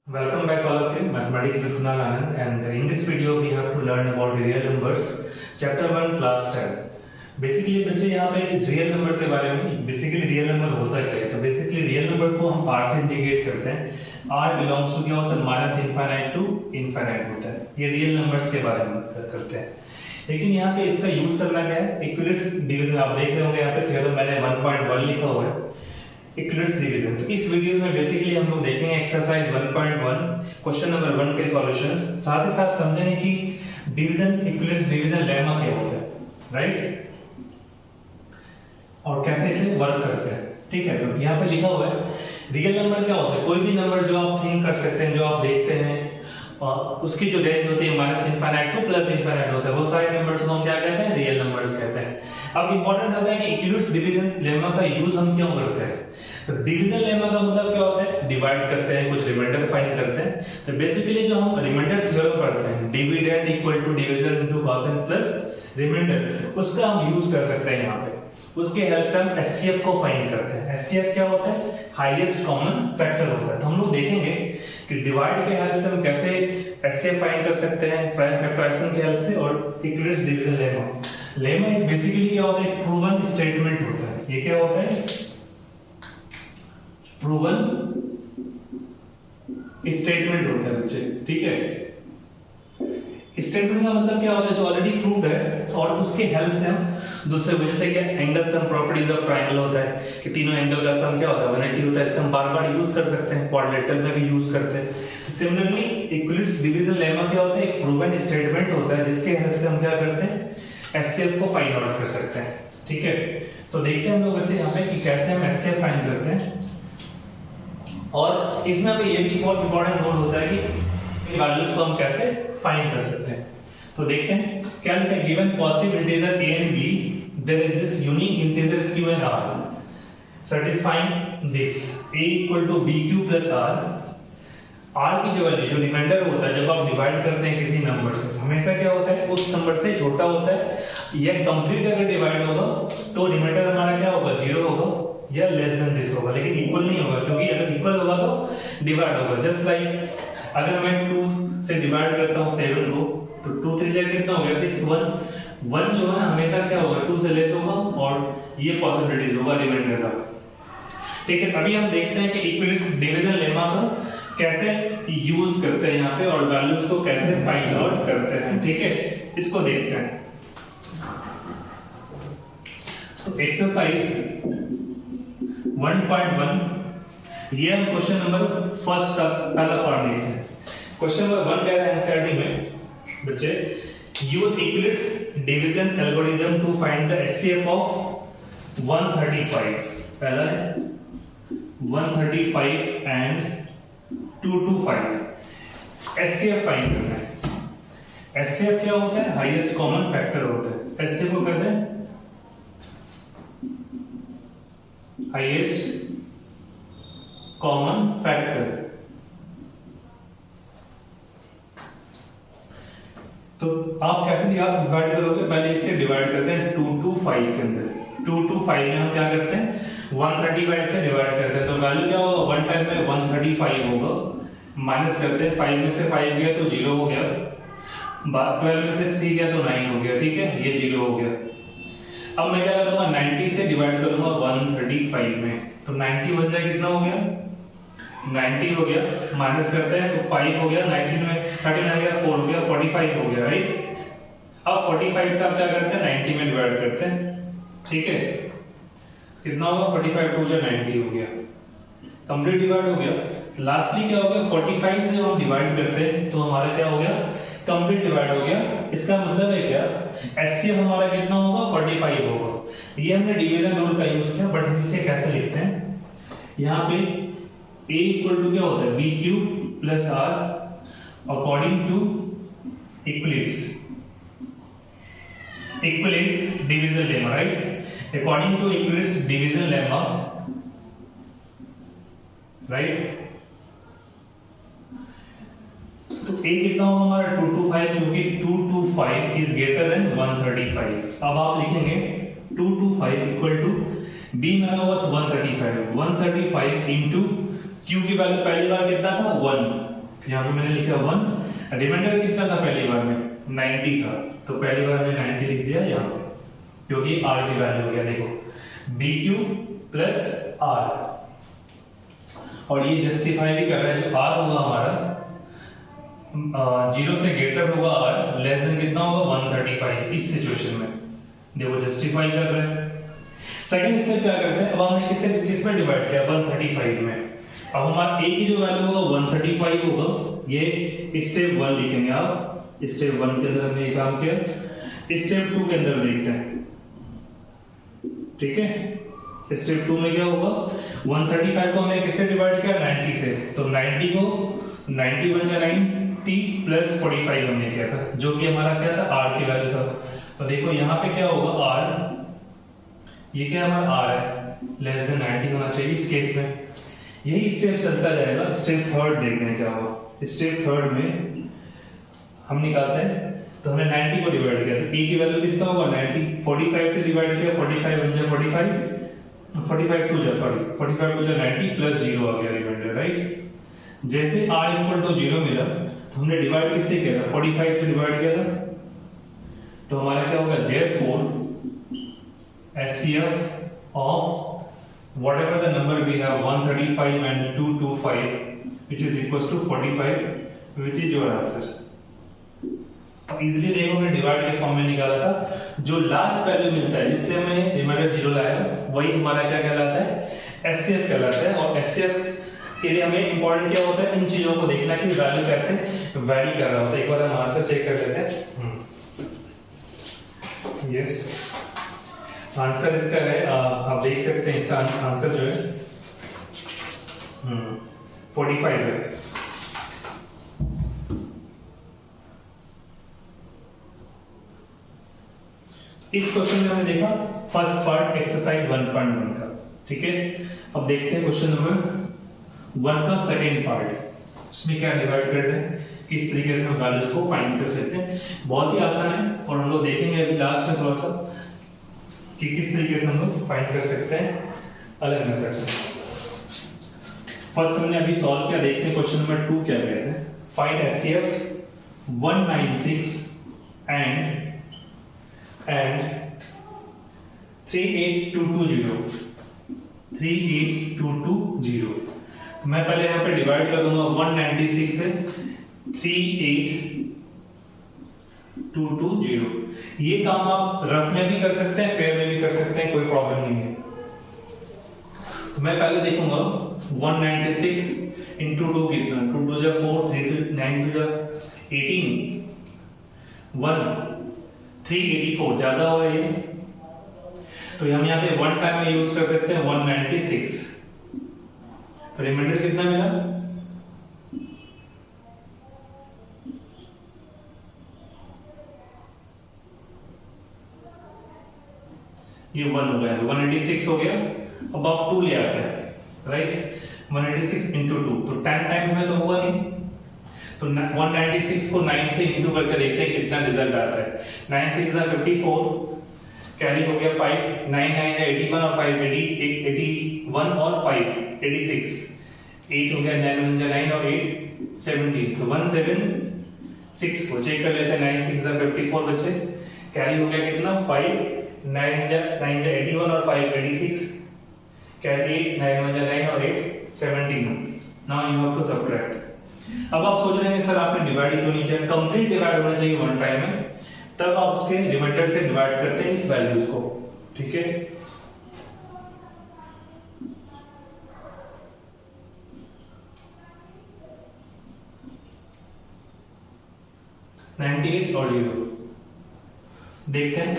Welcome back all of you, Mathematics with Kunal Anand, and in this video we have to learn about real numbers, chapter 1 class 10. Basically बच्चे यहाँ पे इस real number के बारे में basically real number होता क्या है। तो बेसिकली रियल नंबर को हम r से इंडिकेट करते हैं। r बिलोंग्स टू क्या होता है, माइनस इनफाइनाइट टू इनफाइनाइट होता है। ये रियल नंबर्स के बारे में करते हैं। लेकिन यहाँ पे इसका यूज करना क्या है, इक्विलेट्स डिवीजन। आप देख रहे होंगे यहाँ पे थ्योरम मैंने 1.1 लिखा हुआ है, इक्विलेट्स डिवीजन। तो इस वीडियो में बेसिकली हम लोग देखेंगे एक्सरसाइज 1.1 क्वेश्चन नंबर 1 के सॉल्यूशंस। साथ ही साथ समझेंगे कि डिवीजन, इक्विलेट्स डिवीजन लेमा क्या होता है, राइट, और कैसे इसे वर्क करते हैं। ठीक है, तो यहाँ पे लिखा हुआ है रियल नंबर क्या होता है, कोई भी नंबर जो आप थिंक कर सकते हैं, जो आप देखते हैं, और उसकी जो रेंज होती है minus infinite two plus infinite होता है, वो सारे नंबर्स को हम क्या कहते हैं, रियल नंबर्स कहते हैं। अब इंपॉर्टेंट होता है कि इक्विलेट्स डिवीजन लेमा का यूज हम क्यों करते हैं। तो डिवीजन लेमा का मतलब क्या होता है, डिवाइड करते हैं, कुछ रिमाइंडर फाइंड करते हैं। तो बेसिकली जो हम रिमाइंडर थ्योरम पढ़ते हैं, dividend equal to division into quotient plus remainder, उसका हम यूज कर सकते हैं यहाँ पे। उसके हेल्प से हम एचसीएफ को फाइंड करते हैं। एचसीएफ क्या होता है, हाईएस्ट कॉमन फैक्टर होता है। तो हम लोग देखेंगे कि डिवाइड के हेल्प से हम कैसे एचसीएफ फाइंड कर सकते हैं, प्राइम फैक्टराइजेशन के हेल्प से, और इक्विलेट्स डिवीजन लेमा। लेमा एक बेसिकली क्या होता है, एक प्रूवन स्टेटमेंट होता है। ये क्या होता है, प्रूवन स्टेटमेंट होता है बच्चे। ठीक है, स्टेटमेंट का मतलब क्या होता है, जो ऑलरेडी प्रूव्ड है, और उसके हेल्प से हम दूसरे वजह से क्या angle sum properties of triangle होता है कि तीनों एंगल का सम क्या होता है 180 होता है। इससे हम बार-बार यूज कर सकते हैं, क्वाड्रिलेटरल में भी यूज करते हैं। सिमिलरली इक्विलेट्स डिवीजन लेमा क्या होता है, एक प्रूवन स्टेटमेंट होता है जिसके हेल्प से हम क्या करते हैं, एचसीएफ को फाइंड आउट कर सकते हैं। ठीक है, तो देखते हैं हम लोग बच्चे यहाँ पे कि कैसे हम एचसीएफ फाइंड करते हैं। और इसमें भी ये भी बहुत इंपॉर्टेंट रोल होता है कि वैल्यूज को हम कैसे फाइंड कर सकते हैं। तो देखते हैं क्या लिखा है, given positive integer a and b there exists unique integer q and r satisfying this a equal to bq plus r की जो वैल्यू, जो रिमाइंडर होता है जब आप डिवाइड करते हैं किसी नंबर से, तो हमेशा क्या होता है, उस नंबर से छोटा होता है। यह कंप्लीट अगर डिवाइड होगा तो रिमाइंडर हमारा क्या होगा, 0 होगा या लेस देन दिस होगा, लेकिन इक्वल नहीं होगा, क्योंकि अगर इक्वल होगा तो डिवाइड होगा। जस्ट लाइक अगर मैं 2 से डिवाइड करता हूं 7 को, तो 2 3 जा कितना हो गया 6, 1 जो है ना हमेशा क्या होगा 2 से लेस होगा, और ये पॉसिबिलिटीज होगा रिमाइंडर का। ठीक है, अभी हम देखते हैं कि इक्विलेट्स डिवीजन लेमा को कैसे यूज करते हैं यहाँ पे, और वैल्यूज को कैसे फाइंड आउट करते हैं। ठीक है, इसको देखते हैं। तो एक्सरसाइज 1.1, ये हम क्वेश्चन नंबर फर्स्ट का पहला पार्ट देखते हैं। क्वेश्चन नंबर 1 कह रहा है एनसीईआरटी में बच्चे, use Euclid's division algorithm to find the HCF of 135। पहला है 135 एंड 225। एचसीएफ फाइंड करना है। एचसीएफ क्या होता है, हाईएस्ट कॉमन फैक्टर होता है। एचसीएफ को कहते हैं हाईएस्ट कॉमन फैक्टर। तो आप कैसे डिवाइड करोगे, पहले इससे डिवाइड करते हैं 2 to 5 के अंदर। 2 to 5 में हम क्या करते हैं, 135 से डिवाइड करते हैं। तो वैल्यू क्या होगा, वन टाइम में 135 होगा, माइनस करते हैं, 5 में से 5 गया तो 0 हो गया, 12 में से 3 गया तो 9 हो गया। ठीक है, ये 0 हो गया। अब मैं क्या करूंगा, 90 से डिवाइड करूंगा 135 में, तो 90 बन जाए कितना हो गया, 90 हो गया, माइनस करते हैं तो 5 हो गया, 19 में 39 गया 4 हो गया, 45 हो गया, राइट। अब 45 से आप क्या करते हैं, 90 में डिवाइड करते हैं। ठीक है, कितना होगा, 45 2 जा 90 हो गया, कंप्लीट डिवाइड हो गया। लास्टली क्या हो गया, 45 से जब हम डिवाइड करते हैं तो हमारा क्या हो गया, कंप्लीट डिवाइड हो गया। इसका मतलब है क्या, एचसीएफ हमारा कितना होगा, 45 होगा। ये हमने डिवीजन रूल का यूज किया, बट हम इसे कैसे लिखते हैं, यहाँ पे a इक्वल टू क्या होता है, bq plus r according to Euclid's division lemma, right. According to Euclid's division lemma, right. तो a कितना होगा हमारा 225, क्योंकि 225 इज ग्रेटर देन 135। अब आप लिखेंगे 225 इक्वल टू b में होगा तो 135 इंटू q की वैल्यू पहली बार कितना था 1, यहाँ पे मैंने लिखा 1, रिमाइंडर कितना था पहली बार में 90 था, तो पहली बार में 90 लिख दिया यहाँ पे, क्योंकि r की वैल्यू हो गया देखो BQ प्लस R, और ये जस्टिफाई भी कर रहा है जो r होगा हमारा 0 से ग्रेटर होगा r, लेस देन कितना होगा 135, इस सिचुएशन में देखो जस्टिफाई कर रहा है। सेकंड स्टेप क्या करते हैं, अब हमने किस में डिवाइड किया 135 में, अब हमारा a की जो वैल्यू होगा 135 होगा, ये स्टेप 1 लिखेंगे आप, स्टेप 1 के अंदर हमने ये काम किया, स्टेप 2 के अंदर देखते हैं, ठीक है। स्टेप 2 में क्या होगा 135 को हमने किससे डिवाइड किया 90 से, तो 90 को 90 बन जाए 90 प्लस 45 हमने किया था, जो कि हमारा क्या था r की वैल्यू था। तो देखो यहाँ पे क्या होगा r, ये क्या हमारा r है, लेस देन 90 होना चाहिए इस केस में, यही स्टेप चलता जाएगा। स्टेप थर्ड देखते हैं क्या होगा। स्टेप थर्ड में हम निकालते हैं, तो हमने 90 को डिवाइड किया, तो p की वैल्यू कितना होगा 90, 45 से डिवाइड किया 45 बन जाए 45 टू जा 90 प्लस 0 आ गया रिमाइंडर, राइट। जैसे r इक्वल टू 0 मिला तो हमने डिवाइड किससे किया था 45 से डिवाइड किया था, तो हमारा क्या होगा therefore HCF of whatever the number we have 135 and 225 which is equals to 45, which is your answer। Easily देखो हमने डिवाइड के फॉर्म में निकाला था, जो लास्ट वैल्यू मिलता है जिससे हमें रिमाइंडर 0 लाया वही हमारा क्या कहलाता है HCF कहलाता है। और HCF के लिए हमें इंपॉर्टेंट क्या होता है इन चीजों को देखना कि वैल्यू कैसे वैरी कर रहा होता है। एक बार हम आंसर चेक कर लेते हैं। यस आंसर इसका है, आप देख सकते हैं इसका आंसर जो है 45 है। इस क्वेश्चन में हमने देखा फर्स्ट पार्ट एक्सरसाइज 1.1 का, ठीक है। अब देखते हैं क्वेश्चन नंबर 1 का सेकंड पार्ट। इसमें क्या डिवाइड कर रहे हैं, किस तरीके से हम वैल्यूज को फाइंड कर सकते हैं। बहुत ही आसान है और हम लोग देखेंगे अभी लास्ट में थोड़ा सा कि किस तरीके से हम लोग फाइंड कर सकते हैं अलग मेथड से। फर्स्ट हमने अभी सॉल्व किया, देखते हैं क्वेश्चन नंबर 2 क्या कहते हैं। Find HCF 196 and 38220। तो मैं पहले यहाँ पे डिवाइड करूंगा 196 से 38220। ये काम आप रफ में भी कर सकते हैं, फेयर में भी कर सकते हैं, कोई प्रॉब्लम नहीं है। तो मैं पहले देखूंगा 196 इंटू 2 कितना, 2 2 जा 4, 3 9 2 जा 18, 1 384 ज्यादा हो ये, तो हम यहाँ पे वन टाइम में यूज कर सकते हैं 196। तो रिमाइंडर कितना मिला, ये 1 हो गया, 186 हो गया। अब आप 2 ले आते हैं, राइट। 186 इंटू 2, तो 10 टाइम्स में तो हुआ नहीं, तो 196 को 9 से इंटू करके देखते हैं कितना रिजल्ट आता है। 9 6 जा 54, कैरी हो गया 5, 9 9 जा 81 और 5 81 और 5 86, 8 हो गया, 9 1 जा 9 और 8 17, तो 176 को चेक कर लेते हैं। 9 6 जा 54 बचे, कैरी हो गया कितना 5, 9 जा 81 और 5 86, कैरी 8 9 1 जा 9 और 8 17। Now you have to subtract. अब आप सोच रहे हैं सर आपने डिवाइड क्यों नहीं किया, कंप्लीट डिवाइड होना चाहिए वन टाइम में, तब आप उसके रिमाइंडर से डिवाइड करते हैं इस वैल्यूज को, ठीक है। और 0 देखते हैं,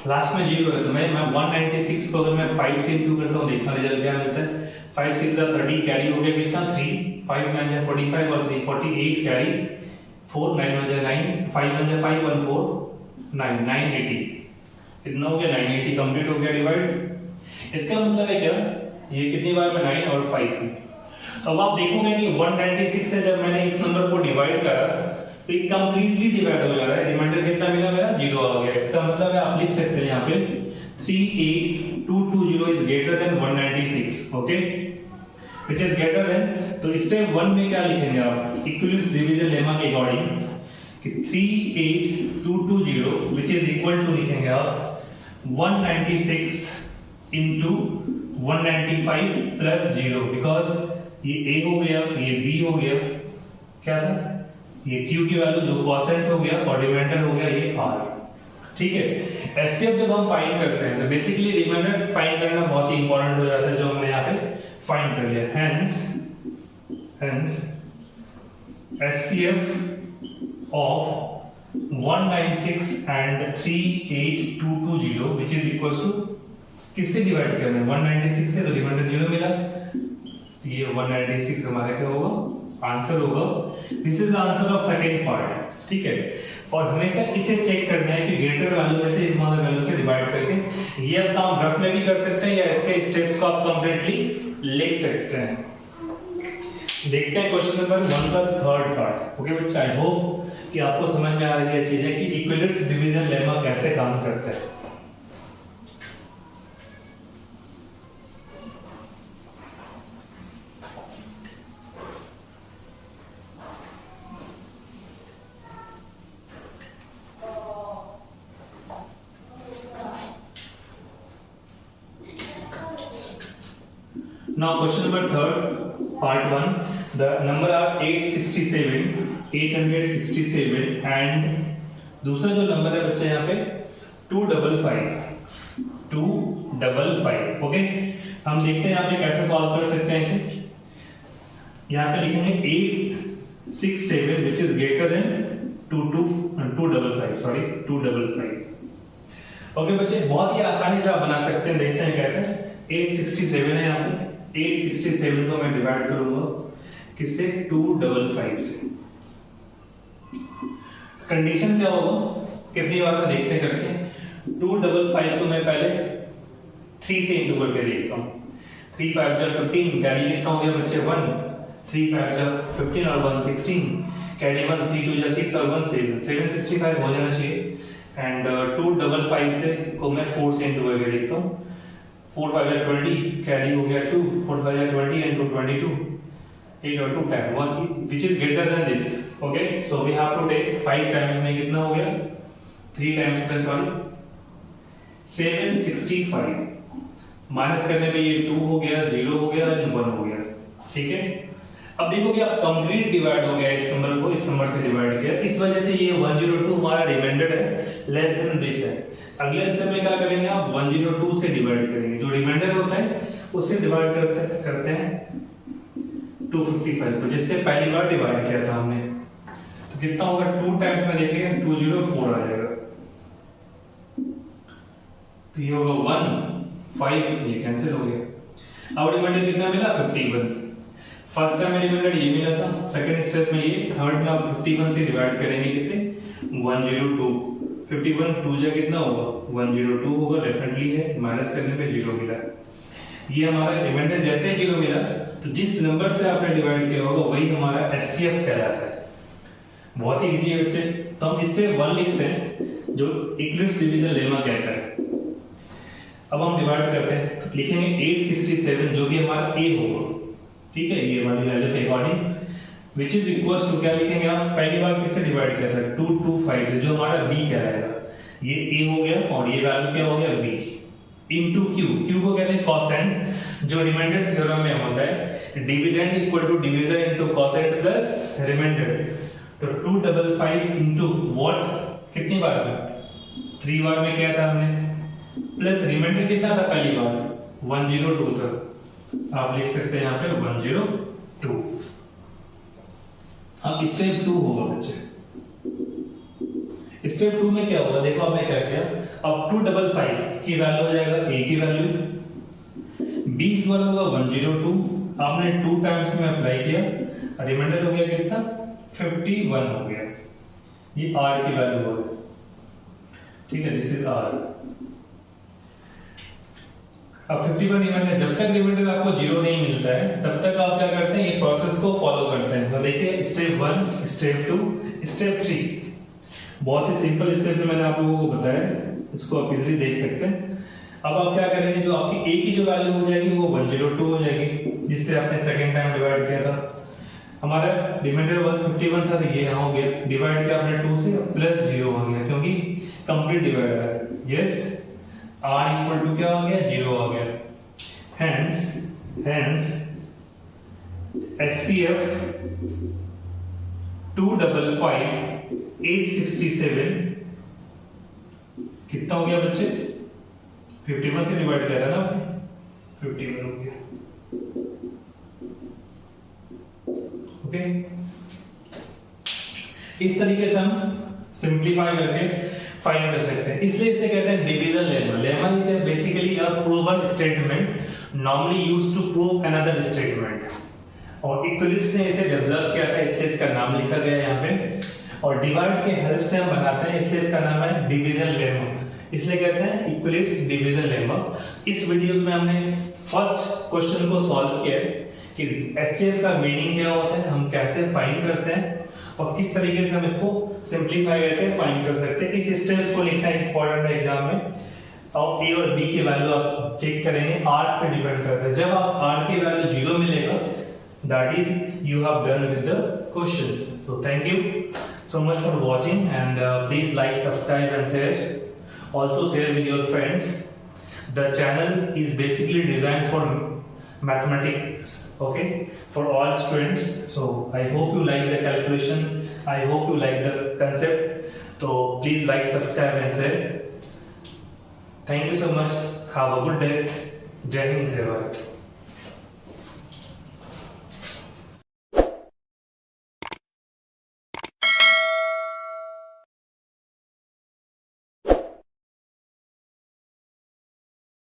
लास्ट में 0 है, तो मैं 196 को अगर मैं 5 से इंटू करता हूँ, देखना रिजल्ट क्या मिलता है। 5 6 जा 30, कैरी हो गया कितना 3, 5 9 जा 45 और 3 48, कैरी 4 9 1 जा 9, 5 1 जा 5 1 4 9 980, कितना हो गया 980, कंप्लीट हो गया डिवाइड। इसका मतलब है क्या, ये कितनी बार में 9 और 5 में। तो अब आप देखोगे कि 196 से जब मैंने इस नंबर को डिवाइड करा तो ये कंप्लीटली डिवाइड हो जा रहा है, रिमाइंडर कितना मिला मेरा 0 आ गया। इसका मतलब है आप लिख सकते हैं यहाँ पे 38220 is greater than 196, okay. which is greater than, तो स्टेप 1 में क्या लिखेंगे आप इक्विवेलेंस डिवीजन लेमा के अकॉर्डिंग कि 38220 which is equal to लिखेंगे आप 196 into 195 plus 0 because ये a हो गया ये b हो गया क्या था ये q की वैल्यू जो क्वोशेंट हो गया और रिमाइंडर हो गया ये r। ठीक है, एचसीएफ जब हम फाइंड करते हैं तो बेसिकली रिमाइंडर फाइंड करना बहुत ही इंपॉर्टेंट हो जाता है जो हमने यहाँ पे फाइंड कर लिया। hence HCF of 196 and 38220 which is equals to किससे डिवाइड करना है 196 से, तो रिमाइंडर 0 मिला, तो ये 196 हमारा क्या होगा आंसर होगा। This is the answer of second part. ठीक है, और हमेशा इसे चेक करना है कि ग्रेटर वैल्यू में से स्मॉलर वैल्यू से डिवाइड करके, ये आप काम रफ में भी कर सकते हैं या इसके स्टेप्स को आप कंप्लीटली लिख सकते हैं। देखते हैं क्वेश्चन नंबर 1 का थर्ड पार्ट। ओके बच्चे, आई होप कि आपको समझ में आ रही है चीजें कि इक्विवेलेंस डिवीजन लेमा कैसे काम करता है। Now question number third, part 1. The number are 867 and दूसरा जो नंबर है बच्चे यहाँ पे 255। ओके, हम देखते हैं यहाँ पे कैसे सॉल्व कर सकते हैं इसे। यहाँ पे लिखेंगे 867 which is greater than 255। Okay बच्चे, बहुत ही आसानी से आप बना सकते हैं। देखते हैं कैसे। 867 है यहाँ पे, 867 को मैं डिवाइड करूंगा किससे 255 से। कंडीशन क्या होगा कितनी बार में देखते हैं करके। 255 को मैं पहले 3 से इंटू करके देखता हूँ। 3 5 जा 15, कैरी कितना हो गया बच्चे 1, 3 5 जा 15 और 1 16, कैरी 1, 3 2 जा 6 और 1 7, 765 हो जाना चाहिए। एंड 255 से को मैं 4 से इंटू करके देखता हूँ। 4 5 जा 20, कैरी हो गया 2, 4 5 जा 20 and 2 22, 8 और 2 10, one which is greater than this. Okay, so we have to take 5 times में कितना हो गया 3 times में सॉरी 765 माइनस करने पे ये 2 हो गया, 0 हो गया और 1 हो गया। ठीक है, अब देखो कि आप कंप्लीट डिवाइड हो गया इस नंबर को इस नंबर से डिवाइड किया, इस वजह से ये 102 हमारा रिमाइंडर है लेस देन दिस है। अगले स्टेप में क्या करेंगे आप 102 से डिवाइड करेंगे, जो रिमाइंडर होता है उससे डिवाइड करते हैं 255, तो जिससे पहली बार डिवाइड किया था हमने, तो कितना होगा 2 टाइम्स में देखेंगे 204 आ जाएगा, तो ये होगा 1 5, ये कैंसिल हो गया। अब रिमाइंडर कितना मिला 51। फर्स्ट टाइम में रिमाइंडर ये मिला था, सेकंड स्टेप में ये, थर्ड में आप 51 से डिवाइड करेंगे किसे 102। 51 2 जा कितना होगा 102 होगा, डेफिनेटली है, माइनस करने पे 0 मिला। ये हमारा रिमाइंडर जैसे ही 0 मिला तो जिस नंबर से आपने डिवाइड किया होगा वही हमारा एचसीएफ कहलाता है। बहुत ही इजी है बच्चे। तो हम स्टेप 1 लिखते हैं जो इक्विवेलेंस डिवीजन लेमा कहता है। अब हम डिवाइड करते हैं तो लिखेंगे 867 जो भी हमारा a होगा, ठीक है, ये वाली वैल्यू के according, which is equals to क्या लिखेंगे आप पहली बार किससे डिवाइड किया था 225 से, जो हमारा b कहलाएगा। ये a हो गया और ये वैल्यू क्या हो गया b इनटू q। q को कहते हैं कोसेंट, जो रिमाइंडर थ्योरम में होता है dividend equal to divisor into quotient plus remainder. तो 255 इनटू व्हाट कितनी बार में 3 बार में किया था हमने, प्लस रिमाइंडर कितना था पहली बार 102 था, आप लिख सकते हैं यहाँ पे 102। अब स्टेप 2 होगा बच्चे। स्टेप 2 में क्या होगा देखो आपने क्या किया, अब 255 की वैल्यू हो जाएगा a की वैल्यू, b इस बार होगा 102, आपने 2 टाइम्स में अप्लाई किया, रिमाइंडर हो गया कितना 51 हो गया, ये r की वैल्यू हो गई। ठीक है, दिस इज r। अब 51 रिमाइंडर, जब तक रिमाइंडर आपको 0 नहीं मिलता है तब तक आप क्या करते हैं ये प्रोसेस को फॉलो करते हैं। तो देखिए स्टेप 1, स्टेप 2, स्टेप 3, बहुत ही सिंपल स्टेप में मैंने आप लोगों को बताया, इसको आप इजीली देख सकते हैं। अब आप क्या करेंगे, जो आपकी a की जो वैल्यू हो जाएगी वो 102 हो जाएगी, जिससे आपने सेकंड टाइम डिवाइड किया था। हमारा रिमाइंडर 151 था, तो ये यहाँ हो गया, डिवाइड किया आपने 2 से, प्लस 0 हो गया क्योंकि कंप्लीट डिवाइडर है। यस, r इक्वल टू क्या हो गया, 0 आ गया। हेंस HCF 255867 कितना हो गया बच्चे, 51 से डिवाइड कर रहा है ना आपने, 51 हो गया। ओके, इस तरीके से हम सिंप्लीफाई करके फाइंड कर सकते हैं। इसलिए इसे कहते हैं division lemma. Lemma is basically a proven statement normally used to prove another statement, और इक्विलिप्स ने इसे डेवलप किया था, इसलिए इसका नाम लिखा गया है यहाँ पे। और डिवाइड के हेल्प से हम बनाते हैं, इसलिए इसका नाम है डिवीजन लेमा, इसलिए कहते हैं इक्विलिप्स डिवीजन लेमा। इस वीडियो में हमने फर्स्ट क्वेश्चन को सॉल्व किया है कि HCF का मीनिंग क्या होता है, हम कैसे फाइंड करते हैं, और किस तरीके से हम इसको सिंप्लीफाई करके फाइंड कर सकते हैं। इस स्टेप्स को लिखना इंपॉर्टेंट है एग्जाम में। और A और B की वैल्यू आप चेक करेंगे, R पे डिपेंड करता है। जब आप R की वैल्यू 0 मिलेगा, that is you have done with the questions. So thank you so much for watching, and please like, subscribe and share. Also share with your friends. The channel is basically designed for mathematics, okay, for all students. So I hope you like the calculation, I hope you like the concept. So please like, subscribe and share. Thank you so much. Have a good day. Jai Hind, Jai Bharat.